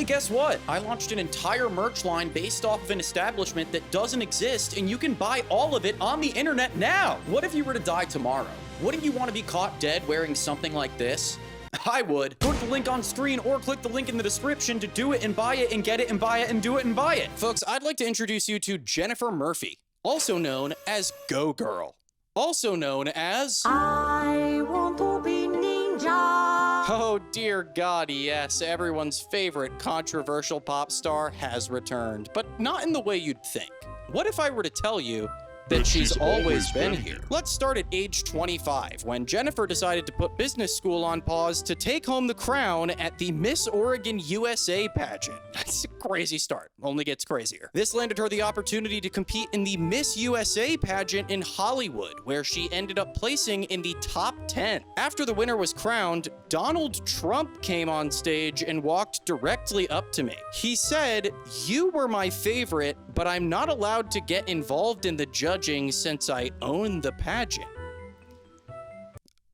guess what? I launched an entire merch line based off of an establishment that doesn't exist, and you can buy all of it on the internet now. What if you were to die tomorrow? Wouldn't you want to be caught dead wearing something like this? I would. Go to the link on screen or click the link in the description to do it and buy it and get it and buy it and do it and buy it. Folks, I'd like to introduce you to Jennifer Murphy, also known as Go Girl, also known as... I want to be ninja. Oh dear God, yes, everyone's favorite controversial pop star has returned, but not in the way you'd think. What if I were to tell you that she's always been here? Let's start at age 25, when Jennifer decided to put business school on pause to take home the crown at the Miss Oregon USA pageant. That's a crazy start, only gets crazier. This landed her the opportunity to compete in the Miss USA pageant in Hollywood, where she ended up placing in the top 10. After the winner was crowned, Donald Trump came on stage and walked directly up to me. He said, "You were my favorite, but I'm not allowed to get involved in the judging since I own the pageant."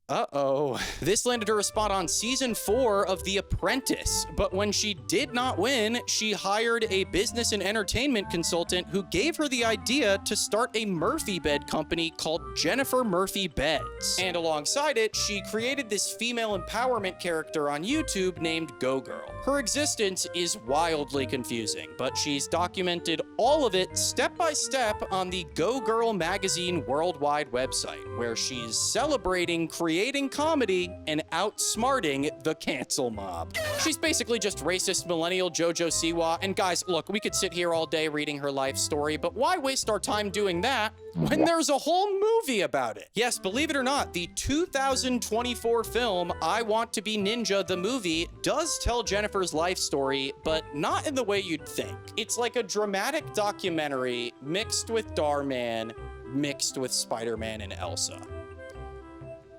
Uh-oh. This landed her a spot on season 4 of The Apprentice, but when she did not win, she hired a business and entertainment consultant who gave her the idea to start a Murphy bed company called Jennifer Murphy Beds. And alongside it, she created this female empowerment character on YouTube named Go Girl. Her existence is wildly confusing, but she's documented all of it step by step on the Go Girl Magazine worldwide website, where she's celebrating creating comedy and outsmarting the cancel mob. She's basically just racist millennial JoJo Siwa, and guys, look, we could sit here all day reading her life story, but why waste our time doing that when there's a whole movie about it? Yes, believe it or not, the 2024 film I Want to Be Ninja the movie does tell Jennifer's life story, but not in the way you'd think. It's like a dramatic documentary mixed with Darman, mixed with Spider-Man and Elsa.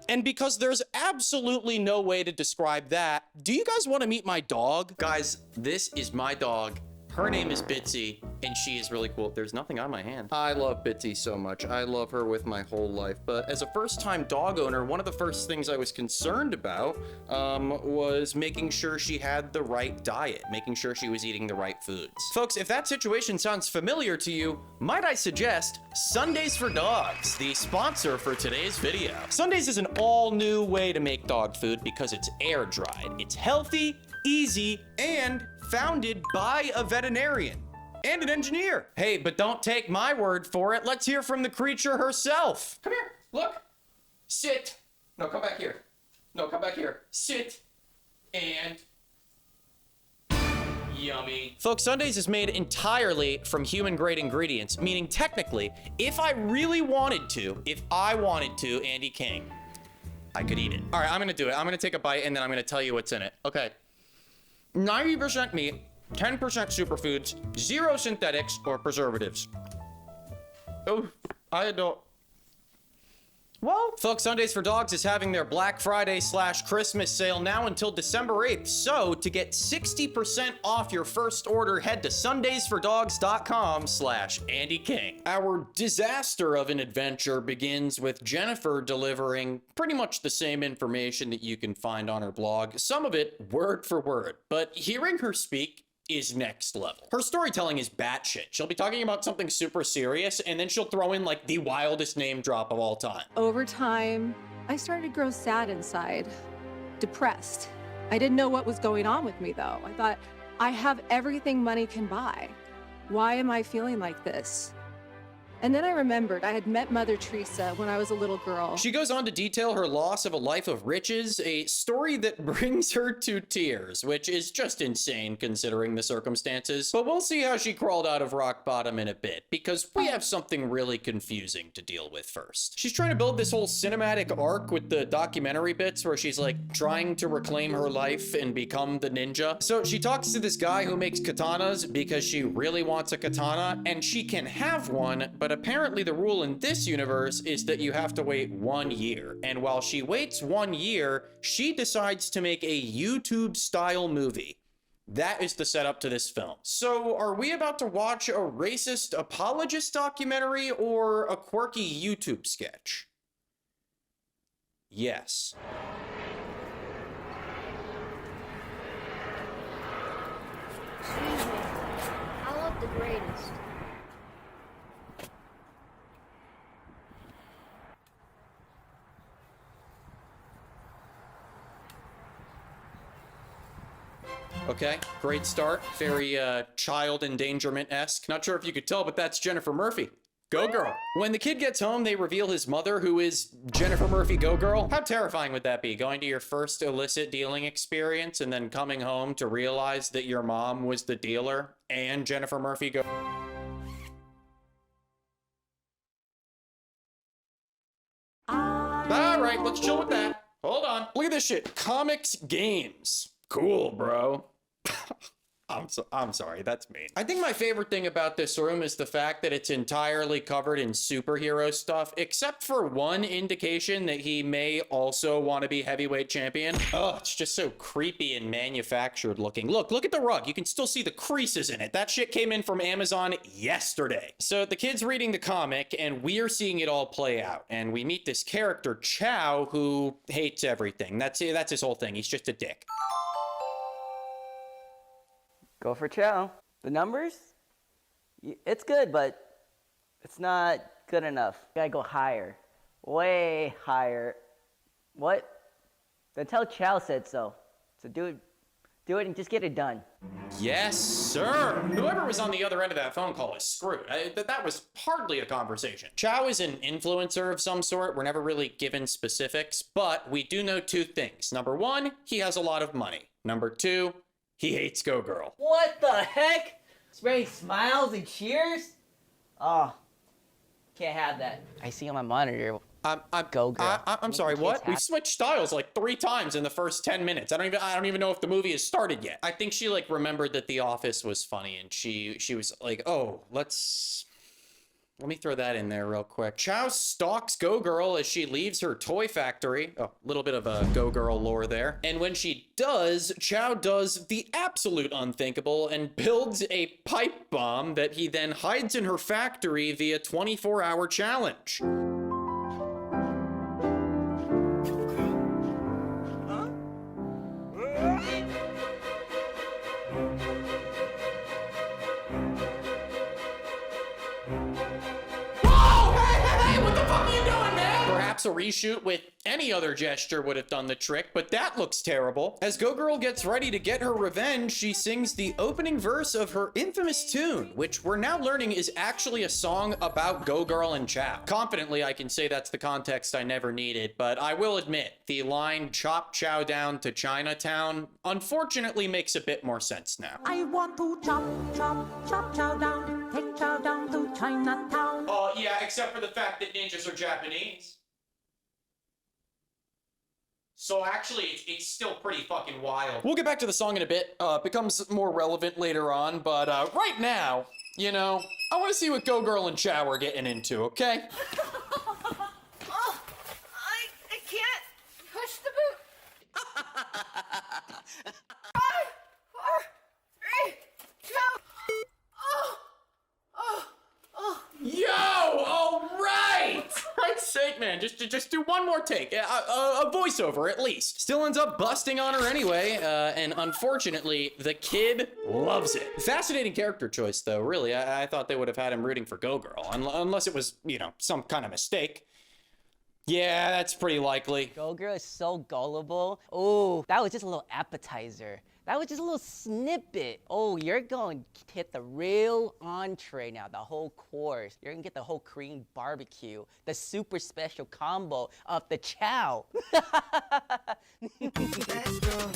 And because there's absolutely no way to describe that, do you guys want to meet my dog? Guys, this is my dog. Her name is Bitsy, and she is really cool. There's nothing on my hand. I love Bitsy so much. I love her with my whole life. But as a first-time dog owner, one of the first things I was concerned about was making sure she had the right diet, making sure she was eating the right foods. Folks, if that situation sounds familiar to you, might I suggest Sundays for Dogs, the sponsor for today's video. Sundays is an all-new way to make dog food because it's air-dried. It's healthy, easy, and founded by a veterinarian and an engineer. Hey, but don't take my word for it. Let's hear from the creature herself. Come here, look, sit. No, come back here. No, come back here. Sit and yummy. Folks, Sundays is made entirely from human-grade ingredients, meaning technically, if I wanted to, Andy King, I could eat it. All right, I'm gonna do it. I'm gonna take a bite and then I'm gonna tell you what's in it. Okay. 90% meat, 10% superfoods, 0 synthetics or preservatives. Oh, I don't. Well, folks, Sundays for Dogs is having their Black Friday / Christmas sale now until December 8th. So to get 60% off your first order, head to sundaysfordogs.com/Andy King. Our disaster of an adventure begins with Jennifer delivering pretty much the same information that you can find on her blog, some of it word for word, but hearing her speak is next level. Her storytelling is batshit. She'll be talking about something super serious, and then she'll throw in like the wildest name drop of all time. Over time, I started to grow sad inside, depressed. I didn't know what was going on with me though. I thought, I have everything money can buy. Why am I feeling like this? And then I remembered I had met Mother Teresa when I was a little girl. She goes on to detail her loss of a life of riches, a story that brings her to tears, which is just insane considering the circumstances. But we'll see how she crawled out of rock bottom in a bit, because we have something really confusing to deal with first. She's trying to build this whole cinematic arc with the documentary bits where she's like trying to reclaim her life and become the ninja. So she talks to this guy who makes katanas because she really wants a katana, and she can have one, but apparently the rule in this universe is that you have to wait 1 year. And while she waits 1 year, she decides to make a YouTube style movie. That is the setup to this film. So are we about to watch a racist apologist documentary or a quirky YouTube sketch? Yes. greatest. Okay, great start. Very child endangerment-esque. Not sure if you could tell, but that's Jennifer Murphy. Go girl. When the kid gets home, they reveal his mother, who is Jennifer Murphy Go Girl. How terrifying would that be? Going to your first illicit dealing experience and then coming home to realize that your mom was the dealer and Jennifer Murphy Go. All right, let's chill with that. Hold on. Look at this shit. Comics games. Cool, bro. I'm sorry, that's mean. I think my favorite thing about this room is the fact that it's entirely covered in superhero stuff, except for one indication that he may also want to be heavyweight champion. Oh, it's just so creepy and manufactured looking. Look at the rug. You can still see the creases in it. That shit came in from Amazon yesterday. So the kid's reading the comic and we're seeing it all play out. And we meet this character, Chow, who hates everything. That's his whole thing. He's just a dick. Go for Chow. The numbers? It's good, but it's not good enough. You gotta go higher. Way higher. What? Then tell Chow said so. So do it and just get it done. Yes, sir. Whoever was on the other end of that phone call is screwed. That was hardly a conversation. Chow is an influencer of some sort. We're never really given specifics, but we do know two things. Number one, he has a lot of money. Number two, he hates Go Girl. What the heck? Spraying smiles and cheers? Oh, can't have that. I see on my monitor. Go Girl. I'm sorry, what? We switched styles like 3 times in the first 10 minutes. I don't even know if the movie has started yet. I think she like remembered that The Office was funny and she was like, oh, let me throw that in there real quick. Chow stalks Go Girl as she leaves her toy factory. Oh, a little bit of a Go Girl lore there. And when she does, Chow does the absolute unthinkable and builds a pipe bomb that he then hides in her factory via 24-hour challenge. A reshoot with any other gesture would have done the trick, but that looks terrible. As Go Girl gets ready to get her revenge, she sings the opening verse of her infamous tune, which we're now learning is actually a song about Go Girl and Chow. Confidently, I can say that's the context I never needed, but I will admit, the line chop Chow down to Chinatown unfortunately makes a bit more sense now. I want to chop Chow down, take Chow down to Chinatown. Oh, yeah, except for the fact that ninjas are Japanese. So actually, it's still pretty fucking wild. We'll get back to the song in a bit. It becomes more relevant later on, but right now, you know, I want to see what Go Girl and Chow are getting into, okay? Oh, I can't push the boot. 5, 4, 3, 2. Yo, all right! Christ's sake, man, just do one more take. A voiceover, at least. Still ends up busting on her anyway, and unfortunately, the kid loves it. Fascinating character choice, though, really. I thought they would have had him rooting for Go Girl, unless it was, you know, some kind of mistake. Yeah, that's pretty likely. Go Girl is so gullible. Oh, that was just a little appetizer. That was just a little snippet. Oh, you're going to hit the real entree now, the whole course. You're going to get the whole Korean barbecue, the super special combo of the Chow.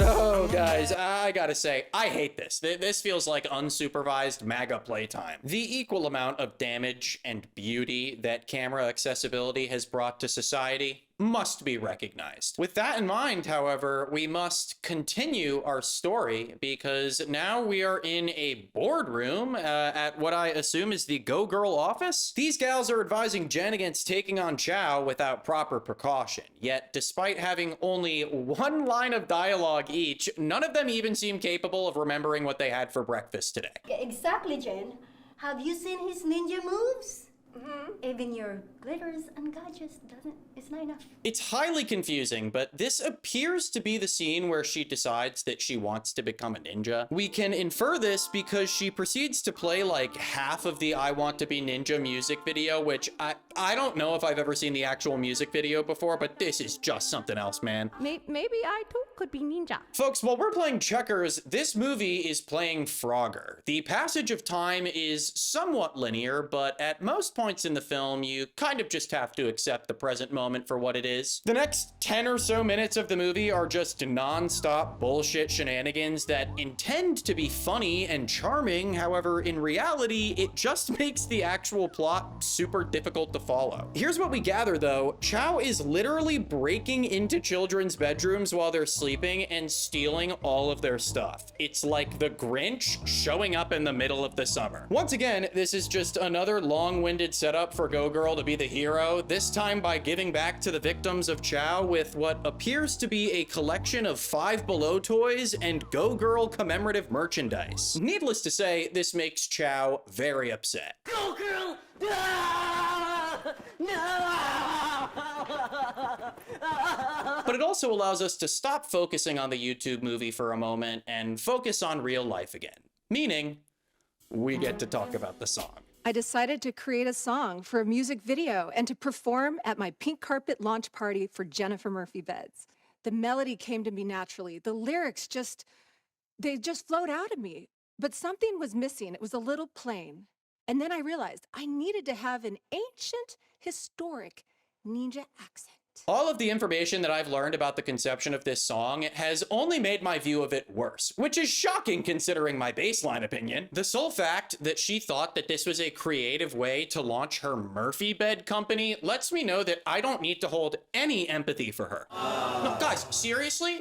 Oh, guys, I gotta say, I hate this. This feels like unsupervised MAGA playtime. The equal amount of damage and beauty that camera accessibility has brought to society must be recognized. With that in mind, however, we must continue our story because now we are in a boardroom at what I assume is the Go Girl office. These gals are advising Jen against taking on Chow without proper precaution. Yet, despite having only one line of dialogue each, none of them even seem capable of remembering what they had for breakfast today. Exactly, Jen. Have you seen his ninja moves? Even your glitters and God just doesn't, it's not enough. It's highly confusing, but this appears to be the scene where she decides that she wants to become a ninja. We can infer this because she proceeds to play like half of the I Want to Be Ninja music video, which I don't know if I've ever seen the actual music video before, but this is just something else, man. Maybe I too could be ninja. Folks, while we're playing checkers, this movie is playing Frogger. The passage of time is somewhat linear, but at most points in the film, you kind of just have to accept the present moment for what it is. The next 10 or so minutes of the movie are just non-stop bullshit shenanigans that intend to be funny and charming. However, in reality, it just makes the actual plot super difficult to follow. Here's what we gather though. Chow is literally breaking into children's bedrooms while they're sleeping and stealing all of their stuff. It's like the Grinch showing up in the middle of the summer. Once again, this is just another long-winded setup for Go Girl to be the hero, this time by giving back to the victims of Chow with what appears to be a collection of Five Below toys and Go Girl commemorative merchandise. Needless to say, this makes Chow very upset. Go girl! Ah! No! But it also allows us to stop focusing on the YouTube movie for a moment and focus on real life again. Meaning, we get to talk about the song. I decided to create a song for a music video and to perform at my pink carpet launch party for Jennifer Murphy Beds. The melody came to me naturally. The lyrics they just flowed out of me. But something was missing. It was a little plain. And then I realized I needed to have an ancient, historic ninja accent. All of the information that I've learned about the conception of this song has only made my view of it worse, which is shocking considering my baseline opinion. The sole fact that she thought that this was a creative way to launch her Murphy Bed company lets me know that I don't need to hold any empathy for her. No, guys, seriously?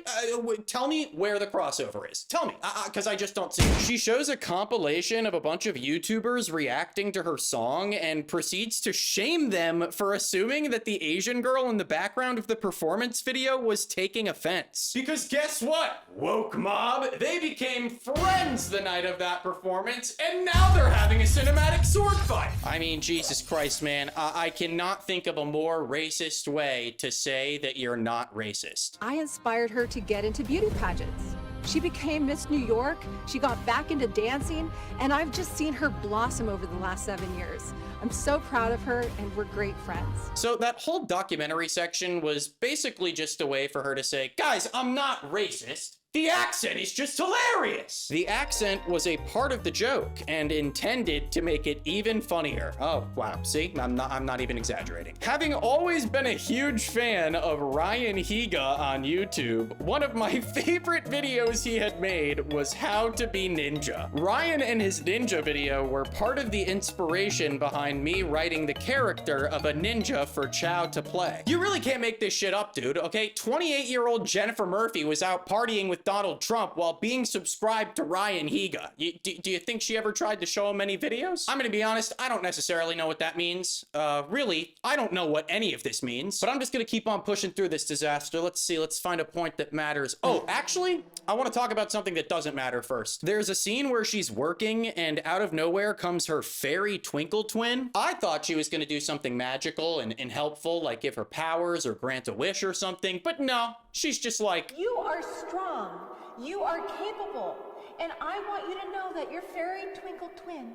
Tell me where the crossover is. Tell me, because I just don't see it. She shows a compilation of a bunch of YouTubers reacting to her song and proceeds to shame them for assuming that the Asian girl in the background of the performance video was taking offense. Because guess what? Woke mob, they became friends the night of that performance, and now they're having a cinematic sword fight. I mean, Jesus Christ, man. I cannot think of a more racist way to say that you're not racist. I inspired her to get into beauty pageants. She became Miss New York, she got back into dancing, and I've just seen her blossom over the last 7 years. I'm so proud of her, and we're great friends. So that whole documentary section was basically just a way for her to say, guys, I'm not racist. The accent is just hilarious. The accent was a part of the joke and intended to make it even funnier. Oh, wow. See, I'm not even exaggerating. Having always been a huge fan of Ryan Higa on YouTube, one of my favorite videos he had made was How to Be Ninja. Ryan and his ninja video were part of the inspiration behind me writing the character of a ninja for Chow to play. You really can't make this shit up, dude, okay? 28-year-old Jennifer Murphy was out partying with Donald Trump while being subscribed to Ryan Higa. Do you think she ever tried to show him any videos? I'm gonna be honest, I don't necessarily know what that means. Really, I don't know what any of this means, but I'm just gonna keep on pushing through this disaster. Let's see, let's find a point that matters. Oh, actually, I wanna talk about something that doesn't matter first. There's a scene where she's working and out of nowhere comes her fairy twinkle twin. I thought she was gonna do something magical and helpful, like give her powers or grant a wish or something, but no, she's just like, you are strong, you are capable, and I want you to know that your fairy twinkle twin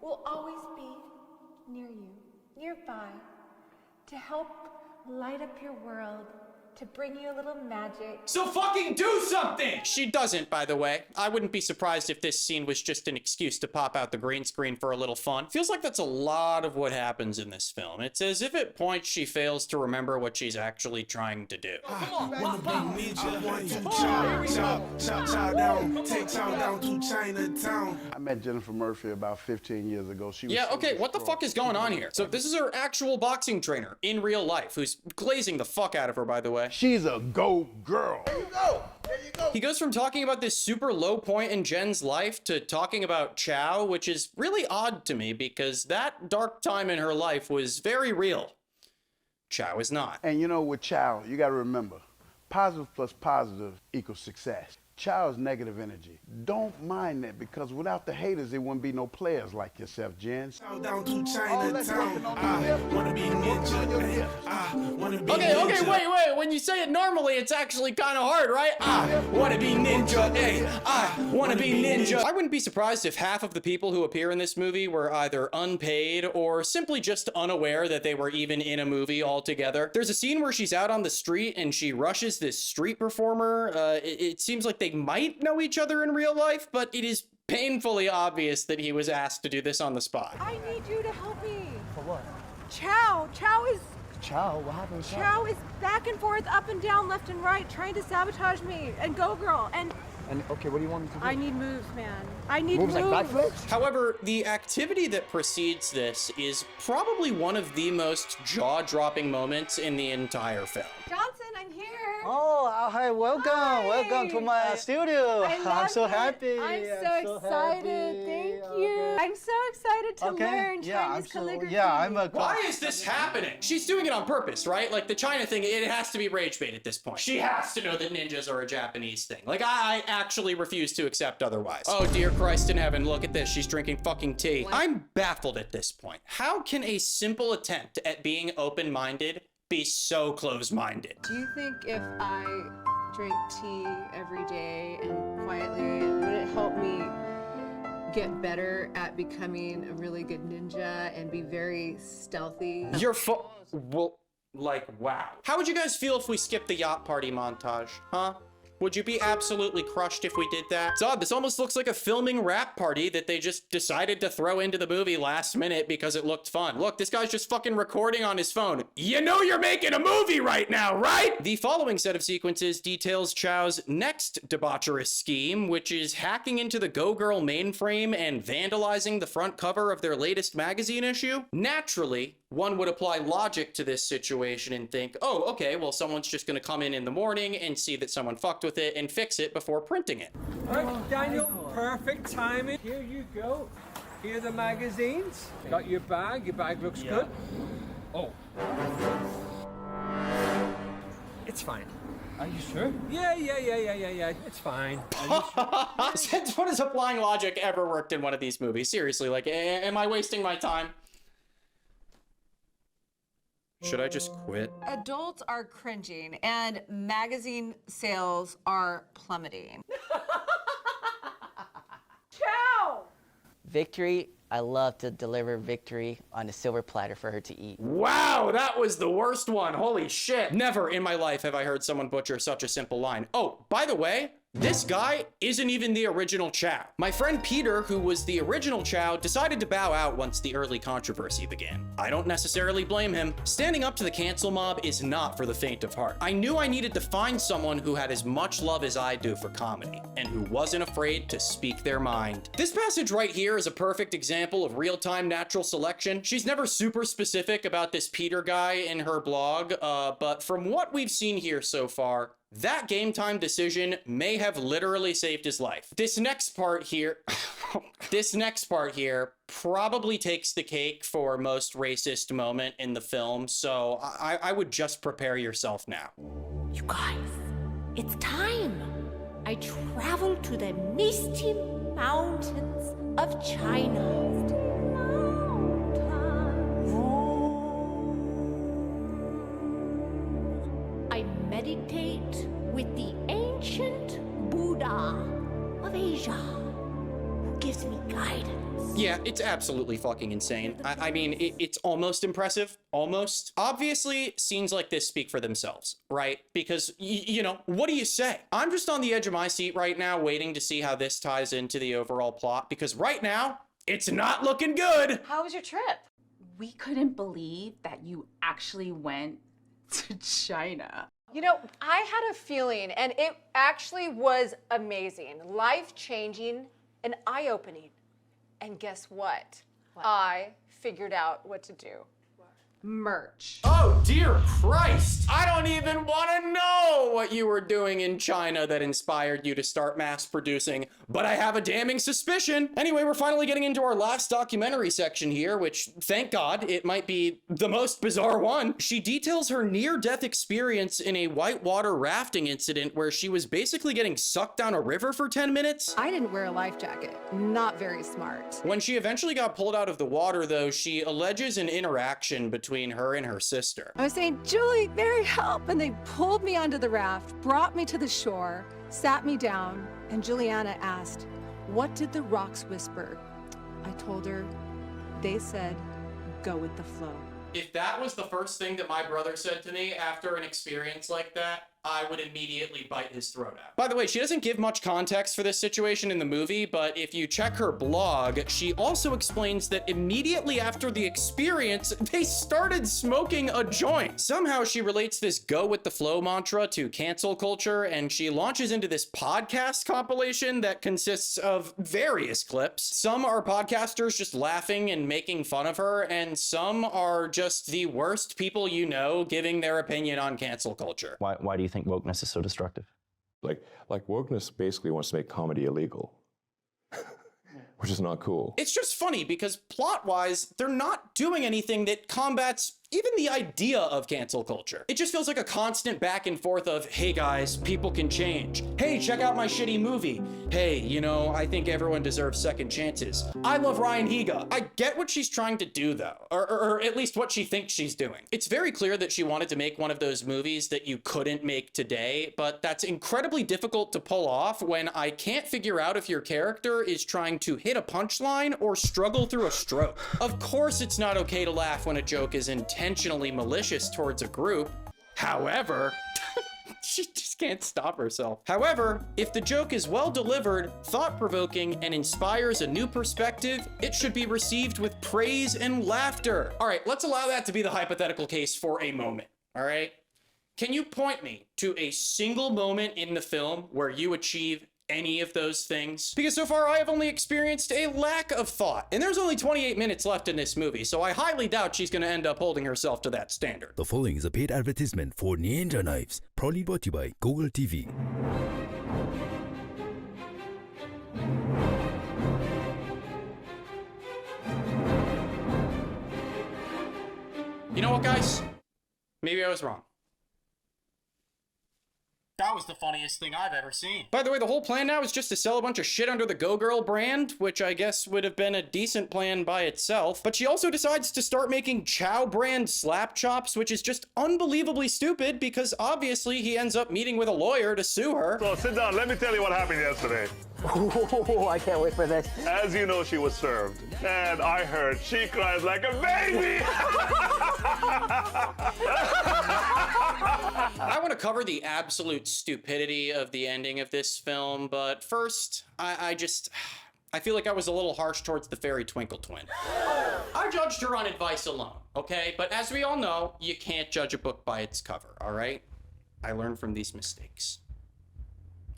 will always be near you, nearby, to help light up your world, to bring you a little magic. so fucking do something! She doesn't, by the way. I wouldn't be surprised if this scene was just an excuse to pop out the green screen for a little fun. Feels like that's a lot of what happens in this film. It's as if at points she fails to remember what she's actually trying to do. I met Jennifer Murphy about 15 years ago. She was Yeah, so okay, what the strong. fuck is going on here? So this is her actual boxing trainer in real life, who's glazing the fuck out of her, by the way. She's a go girl. He goes from talking about this super low point in Jen's life to talking about Chow, which is really odd to me because that dark time in her life was very real. Chow is not. And you know, with Chow, you got to remember, positive plus positive equals success. Child's negative energy. Don't mind that, because without the haters, there wouldn't be no players like yourself, Jens. Down to Chinatown. I wanna be ninja. I wanna be Okay, wait. When you say it normally, it's actually kind of hard, right? I wanna be ninja. Hey, I wanna be ninja. I wouldn't be surprised if half of the people who appear in this movie were either unpaid or simply just unaware that they were even in a movie altogether. There's a scene where she's out on the street and she rushes this street performer. It seems like they might know each other in real life, but it is painfully obvious that he was asked to do this on the spot. I need you to help me. For what? Chow is Chow? What happened with Chow is back and forth, up and down, left and right, trying to sabotage me and Go Girl. And okay, what do you want me to do? I need moves, man. I need moves. moves. Like backflips? However, the activity that precedes this is probably one of the most jaw-dropping moments in the entire film. Johnson, I'm here. Oh, hi, welcome. Hi. Welcome to my studio. I'm so happy. I'm so excited. Thank you. I'm so excited to learn Chinese calligraphy. Why is this happening? She's doing it on purpose, right? Like the China thing, it has to be rage bait at this point. She has to know that ninjas are a Japanese thing. Like I actually refuse to accept otherwise. Oh dear Christ in heaven, look at this. She's drinking fucking tea. I'm baffled at this point. How can a simple attempt at being open-minded be so close-minded? Do you think if I drank tea every day and quietly, would it help me get better at becoming a really good ninja and be very stealthy? Well, like, wow. How would you guys feel if we skipped the yacht party montage, huh? Would you be absolutely crushed if we did that? It's odd, this almost looks like a filming rap party that they just decided to throw into the movie last minute because it looked fun. Look, this guy's just fucking recording on his phone. You know you're making a movie right now, right? The following set of sequences details Chow's next debaucherous scheme, which is hacking into the Go Girl mainframe and vandalizing the front cover of their latest magazine issue. Naturally, one would apply logic to this situation and think, oh, okay, well, someone's just gonna come in the morning and see that someone fucked with it and fix it before printing it. All right, Daniel, perfect timing. Here you go. Here are the magazines. Got your bag. Your bag looks good. Oh. It's fine. Are you sure? Yeah. It's fine. Since when has applying logic ever worked in one of these movies? Seriously, like, am I wasting my time? Should I just quit? Adults are cringing and magazine sales are plummeting. Chow! Victory. I love to deliver victory on a silver platter for her to eat. Wow, that was the worst one. Holy shit. Never in my life have I heard someone butcher such a simple line. Oh, by the way, this guy isn't even the original Chow. My friend Peter, who was the original Chow, decided to bow out once the early controversy began. I don't necessarily blame him. Standing up to the cancel mob is not for the faint of heart. I knew I needed to find someone who had as much love as I do for comedy, and who wasn't afraid to speak their mind. This passage right here is a perfect example of real-time natural selection. She's never super specific about this Peter guy in her blog, but from what we've seen here so far, that game time decision may have literally saved his life. This next part here probably takes the cake for most racist moment in the film, so I would just prepare yourself now. You guys, it's time. I travel to the misty mountains of China. I meditate with the ancient Buddha of Asia, who gives me guidance. Yeah, it's absolutely fucking insane. I mean, it's almost impressive. Almost. Obviously, scenes like this speak for themselves, right? Because, you know, what do you say? I'm just on the edge of my seat right now, waiting to see how this ties into the overall plot, because right now, it's not looking good. How was your trip? We couldn't believe that you actually went to China. You know, I had a feeling, and it actually was amazing, life-changing, and eye-opening. And guess what? I figured out what to do. merch. Oh, dear Christ. I don't even want to know what you were doing in China that inspired you to start mass producing, but I have a damning suspicion. Anyway, we're finally getting into our last documentary section here, which, thank God, it might be the most bizarre one. She details her near-death experience in a whitewater rafting incident where she was basically getting sucked down a river for 10 minutes. I didn't wear a life jacket. Not very smart. When she eventually got pulled out of the water, though, she alleges an interaction between her and her sister. I was saying, Julie, Mary, help! And they pulled me onto the raft, brought me to the shore, sat me down, and Juliana asked, "What did the rocks whisper?" I told her, they said, "Go with the flow." If that was the first thing that my brother said to me after an experience like that, I would immediately bite his throat out. By the way, she doesn't give much context for this situation in the movie, but if you check her blog, she also explains that immediately after the experience, they started smoking a joint. Somehow she relates this go with the flow mantra to cancel culture, and she launches into this podcast compilation that consists of various clips. Some are podcasters just laughing and making fun of her, and some are just the worst people you know giving their opinion on cancel culture. Why do you think wokeness is so destructive? Like wokeness basically wants to make comedy illegal, which is not cool. It's just funny because plot-wise, they're not doing anything that combats even the idea of cancel culture. It just feels like a constant back and forth of, hey guys, people can change. Hey, check out my shitty movie. Hey, you know, I think everyone deserves second chances. I love Ryan Higa. I get what she's trying to do though, or at least what she thinks she's doing. It's very clear that she wanted to make one of those movies that you couldn't make today, but that's incredibly difficult to pull off when I can't figure out if your character is trying to hit a punchline or struggle through a stroke. Of course, it's not okay to laugh when a joke is intentionally malicious towards a group. However, she just can't stop herself. However, if the joke is well delivered, thought-provoking, and inspires a new perspective, it should be received with praise and laughter. All right, let's allow that to be the hypothetical case for a moment, all right? Can you point me to a single moment in the film where you achieve any of those things? Because so far I have only experienced a lack of thought, and there's only 28 minutes left in this movie, so I highly doubt she's gonna end up holding herself to that standard. The following is a paid advertisement for Ninja Knives, proudly brought to you by Google TV. You know what, guys? Maybe I was wrong. That was the funniest thing I've ever seen. By the way, the whole plan now is just to sell a bunch of shit under the Go Girl brand, which I guess would have been a decent plan by itself. But she also decides to start making Chow brand slap chops, which is just unbelievably stupid because obviously he ends up meeting with a lawyer to sue her. So sit down, let me tell you what happened yesterday. Ooh, I can't wait for this. As you know, she was served. And I heard she cried like a baby. I want to cover the absolute stupidity of the ending of this film, but first, I feel like I was a little harsh towards the fairy Twinkle Twin. I judged her on advice alone, okay? But as we all know, you can't judge a book by its cover, all right? I learned from these mistakes.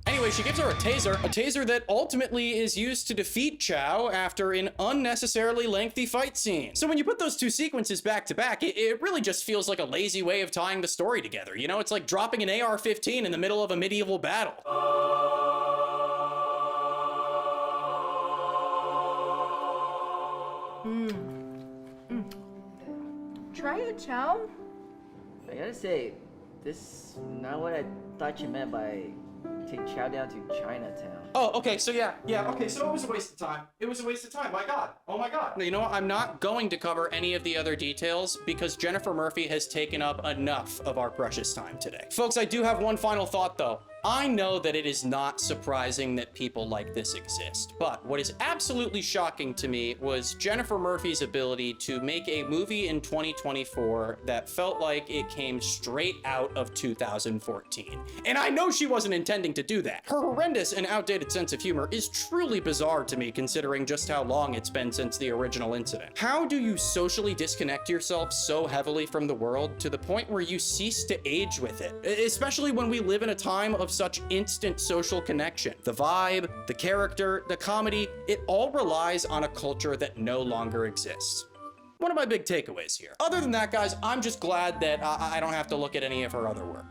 Anyway, she gives her a taser that ultimately is used to defeat Chow after an unnecessarily lengthy fight scene. So when you put those two sequences back to back, it really just feels like a lazy way of tying the story together. You know, it's like dropping an AR-15 in the middle of a medieval battle. Try it, Chow. I gotta say, this is not what I thought you meant by take Chow down to Chinatown. Oh, okay, so yeah, okay, so it was a waste of time. It was a waste of time, my God, oh my God. You know what, I'm not going to cover any of the other details because Jennifer Murphy has taken up enough of our precious time today. Folks, I do have one final thought though. I know that it is not surprising that people like this exist, but what is absolutely shocking to me was Jennifer Murphy's ability to make a movie in 2024 that felt like it came straight out of 2014. And I know she wasn't intending to do that. Her horrendous and outdated sense of humor is truly bizarre to me considering just how long it's been since the original incident. How do you socially disconnect yourself so heavily from the world to the point where you cease to age with it? Especially when we live in a time of such instant social connection. The vibe, the character, the comedy, it all relies on a culture that no longer exists. one of my big takeaways here. Other than that, guys, I'm just glad that I don't have to look at any of her other work.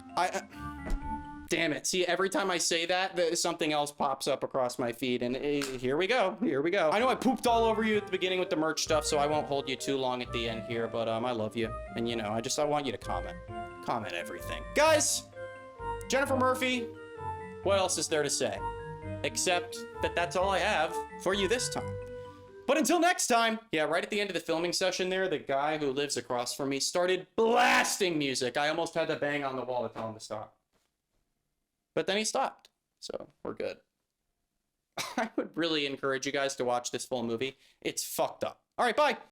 Damn it. See, every time I say that, something else pops up across my feed, and here we go. Here we go. I know I pooped all over you at the beginning with the merch stuff, so I won't hold you too long at the end here, but I love you. And, you know, I want you to comment. Comment everything. Guys, Jennifer Murphy, what else is there to say? Except that that's all I have for you this time. But until next time, yeah, right at the end of the filming session there, the guy who lives across from me started blasting music. I almost had to bang on the wall to tell him to stop. But then he stopped, so we're good. I would really encourage you guys to watch this full movie. It's fucked up. All right, bye.